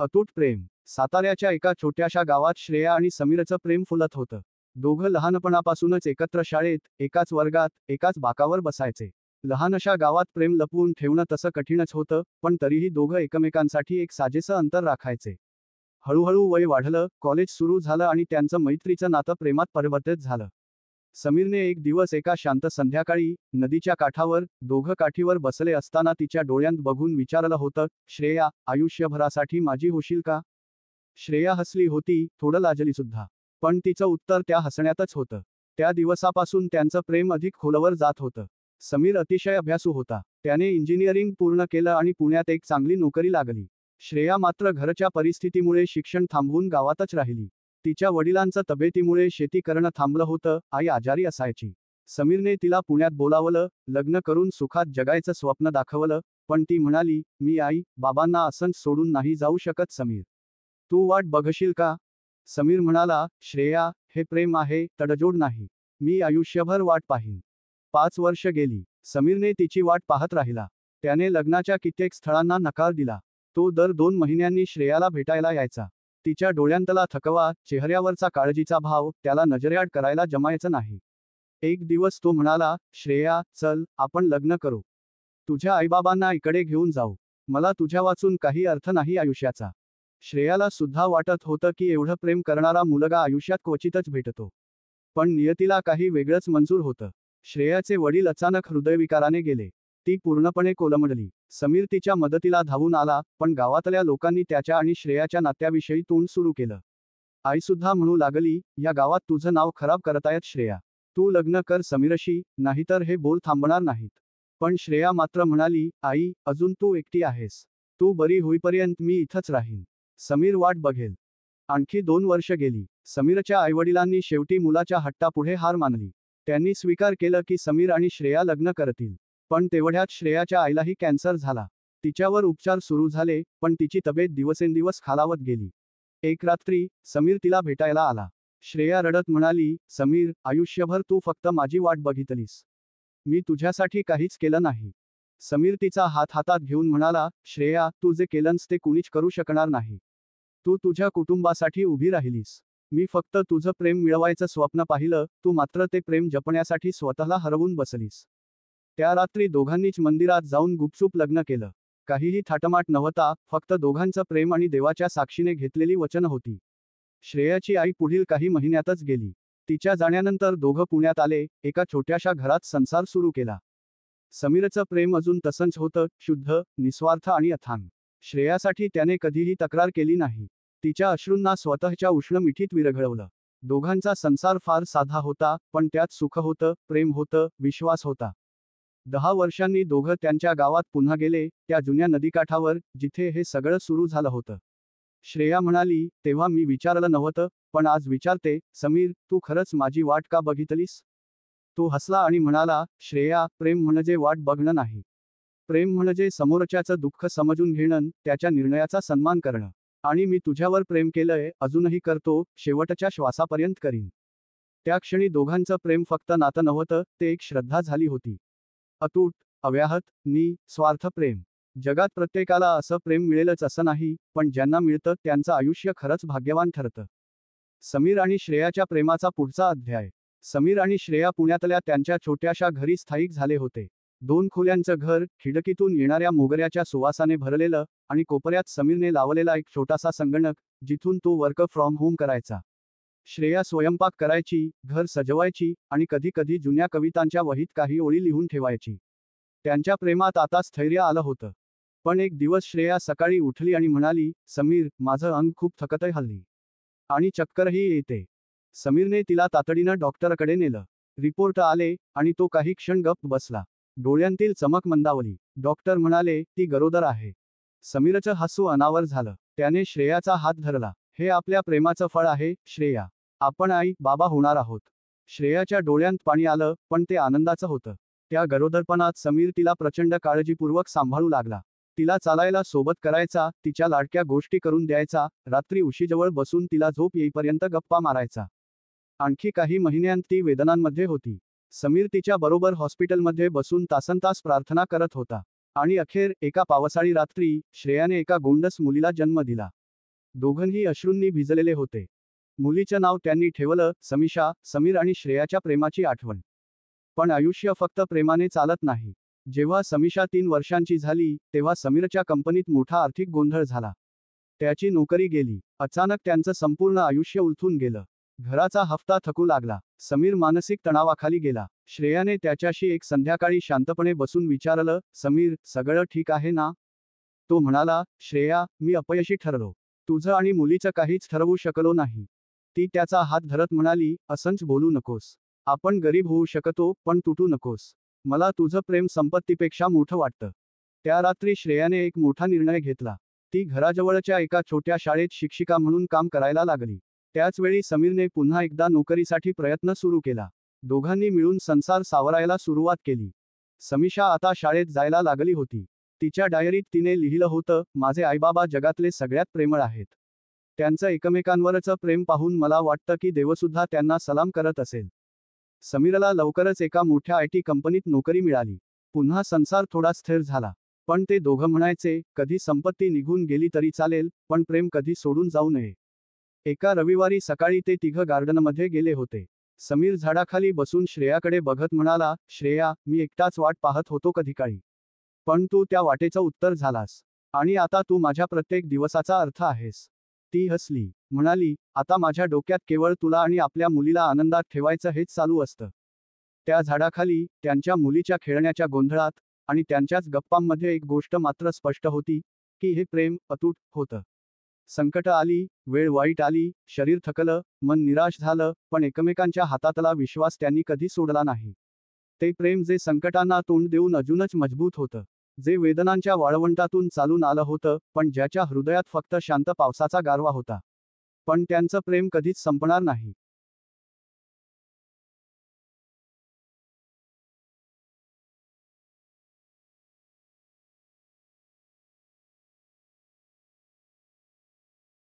अतूट प्रेम. साताऱ्याच्या एका छोट्याशा गावात श्रेया आणि समीरचं प्रेम फुलत होतं. दोघं लहानपणापासूनच एकत्र शाळेत, एकाच वर्गात, एकाच बाकावर बसायचे. लहानशा गावात प्रेम लपवून ठेवणं तसं कठीणच होतं, पण तरीही दोघं एकमेकांसाठी एक साजेसं अंतर राखायचे. हळूहळू वय वाढलं, कॉलेज सुरू झालं आणि त्यांचं मैत्रीचं नातं प्रेमात परिवर्तित झालं. समीरने एक दिवस एका शांत संध्याकाळी, नदीच्या काठावर, दोघं काठीवर बसले असताना तिच्या डोळ्यांत बघून विचारलं होतं, श्रेया, आयुष्यभरासाठी माझी होशील का? श्रेया हसली होती, थोडं लाजलीसुद्धा. पण तिचं उत्तर त्या हसण्यातच होतं. त्या दिवसापासून त्यांचं प्रेम अधिक खोलवर जात होतं. समीर अतिशय अभ्यासू होता. त्याने इंजिनिअरिंग पूर्ण केलं आणि पुण्यात एक चांगली नोकरी लागली. श्रेया मात्र घरच्या परिस्थितीमुळे शिक्षण थांबवून गावातच राहिली. तिच्या वडिलांचं तब्येतीमुळे शेती करणं थांबलं होतं, आई आजारी असायची. समीरने तिला पुण्यात बोलावलं, लग्न करून सुखात जगायचं स्वप्न दाखवलं, पण ती म्हणाली, मी आई, बाबांना असंच सोडून नाही जाऊ शकत समीर. तू वाट बघशील का? समीर म्हणाला, श्रेया, हे प्रेम आहे, तडजोड नाही. मी आयुष्यभर वाट पाहीन. 5 वर्ष गेली. समीरने तिची वाट पाहत राहिला. त्याने लग्नाच्या कित्येक स्थळांना नकार दिला. तो दर 2 महिन्यांनी श्रेयाला भेटायला यायचा. तिच्या डोळ्यांतला थकवा, चेहऱ्यावरचा काळजीचा भाव, त्याला नजरेआड करायला जमायचं नाही. एक दिवस तो म्हणाला, श्रेया, चल, आपण लग्न करू. तुझ्या आईबाबांना इकडे घेऊन जाऊ. मला तुझ्या वाचून काही अर्थ नाही आयुष्याचा. श्रेयाला सुद्धा वाटत होतं की एवढं प्रेम करणारा मुलगा आयुष्यात क्वचितच भेटतो. पण नियतीला काही वेगळंच मंजूर होतं. श्रेयाचे वडील अचानक हृदयविकाराने गेले. ती पूर्णपणे कोलमडली. समीर तिच्या मदतीला धावून आला, पण गावातल्या लोकांनी त्याच्या आणि श्रेयाच्या नात्याविषयी तोंड सुरू केलं. आईसुद्धा म्हणू लागली, या गावात तुझं नाव खराब करतायत श्रेया. तू लग्न कर समीरशी, नाहीतर हे बोल थांबणार नाहीत. पण श्रेया मात्र म्हणाली, आई, अजून तू एकटी आहेस. तू बरी होईपर्यंत मी इथंच राहीन. समीर वाट बघेल. आणखी 2 वर्ष गेली. समीरच्या आईवडिलांनी शेवटी मुलाच्या हट्टापुढे हार मानली. त्यांनी स्वीकार केलं की समीर आणि श्रेया लग्न करतील. पण तेवढ्यात श्रेयाच्या आईलाही कॅन्सर झाला. तिच्यावर उपचार सुरू झाले, पण तिची तब्येत दिवसेंदिवस खालावत गेली. एक रात्री, समीर तिला भेटायला आला. श्रेया रडत म्हणाली, समीर, आयुष्यभर तू फक्त माझी वाट बघितलीस. मी तुझ्यासाठी काहीच केलं नाही. समीर तिचा हात हातात घेऊन म्हणाला, श्रेया, तू जे केलंस ते कुणीच करू शकणार नाही. तू तुझ्या कुटुंबासाठी उभी राहिलीस. मी फक्त तुझं प्रेम मिळवायचं स्वप्न पाहिलं, तू मात्र ते प्रेम जपण्यासाठी स्वतःला हरवून बसलीस. त्या रात्री दोघांनीच मंदिरात जाऊन गुपचूप लग्न केलं. काहीही थाटमाट नव्हता, फक्त दोघांचं प्रेम आणि देवाच्या साक्षीने घेतलेली वचनं होती. श्रेयाची आई पुढील काही महिन्यातच गेली. तिच्या जाण्यानंतर दोघं पुण्यात आले, एका छोट्याशा घरात संसार सुरू केला. समीरचं प्रेम अजून तसंच होतं, शुद्ध, निस्वार्थ आणि अथांग. श्रेयासाठी त्याने कधीही तक्रार केली नाही. तिच्या अश्रूंना स्वतःच्या उष्ण मिठीत विरघळवलं. दोघांचा संसार फार साधा होता, पण त्यात सुख होतं, प्रेम होतं, विश्वास होता. 10 वर्षांनी दोघं त्यांच्या गावात पुन्हा गेले, त्या जुन्या नदीकाठावर, जिथे हे सगळं सुरू झालं होतं. श्रेया म्हणाली, तेव्हा मी विचारलं नव्हतं, पण आज विचारते, समीर, तू खरंच माझी वाट का बघितलीस? तो हसला आणि म्हणाला, श्रेया, प्रेम म्हणजे वाट बघणं नाही. प्रेम म्हणजे समोरच्याचं दुःख समजून घेणं, त्याच्या निर्णयाचा सन्मान करणं. आणि मी तुझ्यावर प्रेम केलंय, अजूनही करतो, शेवटच्या श्वासापर्यंत करीन. त्या क्षणी दोघांचं प्रेम फक्त नातं नव्हतं, ते एक श्रद्धा झाली होती. अतूट, अव्याहत, स्वार्थ प्रेम. जगात प्रत्येकाला असं प्रेम मिळेलच असं नाही, पण ज्यांना मिळतं त्यांचं आयुष्य खरंच भाग्यवान ठरतं. समीर आणि श्रेयाच्या प्रेमाचा पुढचा अध्याय. समीर आणि श्रेया पुण्यातल्या त्यांच्या छोट्याशा घरी स्थायिक झाले होते. 2 खोल्यांचं घर, खिडकीतून येणाऱ्या मोगऱ्याच्या सुवासाने भरलेलं, आणि कोपऱ्यात समीरने लावलेला एक छोटासा संगणक, जिथून तो वर्क फ्रॉम होम करायचा. श्रेया स्वयंपाक करायची, घर सजवायची, आणि कधी-कधी जुन्या कवितांच्या वहीत काही ओळी लिहून ठेवायची. त्यांच्या प्रेमात आता स्थैर्य आलं होतं. पण एक दिवस श्रेया सकाळी उठली आणि म्हणाली, समीर, माझं अंग खूप थकतंय हल्ली. आणि चक्करही येते. समीरने तिला तातडीनं डॉक्टरकडे नेलं. रिपोर्ट आले, आणि तो काही क्षण गप्प बसला. डोळ्यांतील चमक मंदावली. डॉक्टर म्हणाले, ती गरोदर आहे. समीरचं हसू अनावर झालं. त्याने श्रेयाचा हात धरला. हे आपल्या प्रेमाचं फळ आहे, श्रेया. आपण आई, बाबा होणार आहोत. श्रेयाच्या डोळ्यांत पाणी आलं, पण ते आनंदाचं होतं. त्या गरोदरपणात समीर तिला प्रचंड काळजीपूर्वक सांभाळू लागला. तिला चालायला सोबत करायचा, तिच्या लाडक्या गोष्टी करून द्यायचा, रात्री उशीजवळ बसून तिला झोप येईपर्यंत गप्पा मारायचा. आणखी काही महिन्यांत ती वेदनांमध्ये होती. समीर तिच्या बरोबर हॉस्पिटलमध्ये बसून तासनतास प्रार्थना करत होता. आणि अखेर, एका पावसाळी रात्री, श्रेयाने एका गोंडस मुलीला जन्म दिला. दोघंही अश्रूंनी भिजलेले होते. मुलीचं नाव त्यांनी ठेवलं समीक्षा. समीर आणि श्रेयाच्या प्रेमाची आठवण. पण आयुष्य फक्त प्रेमाने चालत नाही. जेव्हा समीक्षा 3 वर्षांची झाली, तेव्हा समीरच्या कंपनीत मोठा आर्थिक गोंधळ झाला. त्याची नोकरी गेली. अचानक त्यांचं संपूर्ण आयुष्य उलथून गेलं. घराचा हफ्ता थकू लागला. समीर मानसिक तणावाखाली गेला. श्रेयाने त्याच्याशी एक संध्याकाळी शांतपणे बसून विचारलं, समीर, सगळं ठीक आहे ना? तो म्हणाला, श्रेया, मी अपयशी ठरलो. तुझं आणि मुलीचं काहीच ठरवू शकलो नाही. ती त्याचा हात धरत म्हणाली, असंच बोलू नकोस. आपण गरीब होऊ शकतो, पण तुटू नकोस. मला तुझं प्रेम संपत्तीपेक्षा मोठं वाटतं. त्या रात्री श्रेयाने एक मोठा निर्णय घेतला. ती घराजवळच्या एका छोट्या शाळेत शिक्षिका म्हणून काम करायला लागली. त्याचवेळी समीरने पुन्हा एकदा नोकरीसाठी प्रयत्न सुरू केला. दोघांनी मिळून संसार सावरायला सुरुवात केली. समीक्षा आता शाळेत जायला लागली होती. तिच्या डायरीत तिने लिहिलं होतं, माझे आईबाबा जगातले सगळ्यात प्रेमळ आहेत. त्यांचं एकमेकांवरचं प्रेम पाहून मला वाटतं की देवसुद्धा त्यांना सलाम करत असेल. समीरला लवकरच एका मोठ्या IT कंपनीत नोकरी मिळाली. पुन्हा संसार थोडा स्थिर झाला. पण ते दोघं म्हणायचे, कधी संपत्ती निघून गेली तरी चालेल, पण प्रेम कधी सोडून जाऊ नये. एका रविवारी सकाळी ते तिघं गार्डनमध्ये गेले होते. समीर झाडाखाली बसून श्रेयाकडे बघत म्हणाला, श्रेया, मी एकटाच वाट पाहत होतो कधीकाळी. पण तू त्या वाटेचं उत्तर झालास. आणि आता तू माझ्या प्रत्येक दिवसाचा अर्थ आहेस. ती हसली. म्हणाली, आता माझ्या डोक्यात केवळ तुला आणि आपल्या मुलीला आनंदात ठेवायचं हेच चालू असतं. त्या झाडाखाली, त्यांच्या मुलीच्या खेळण्याच्या गोंधळात, आणि त्यांच्याच गप्पांमध्ये एक गोष्ट मात्र स्पष्ट होती, की हे प्रेम अतूट होतं. संकटं आली, वेळ वाईट आली, शरीर थकलं, मन निराश झालं, पण एकमेकांच्या हातातला विश्वास त्यांनी कधी सोडला नाही. ते प्रेम जे संकटांना तोंड देऊन अजूनच मजबूत होतं. जे वेदनांच्या वाळवंटातून चालून आलं होतं, पण ज्याच्या हृदयात फक्त शांत पावसाचा गारवा होता. पण त्यांचं प्रेम कधीच संपणार नाही.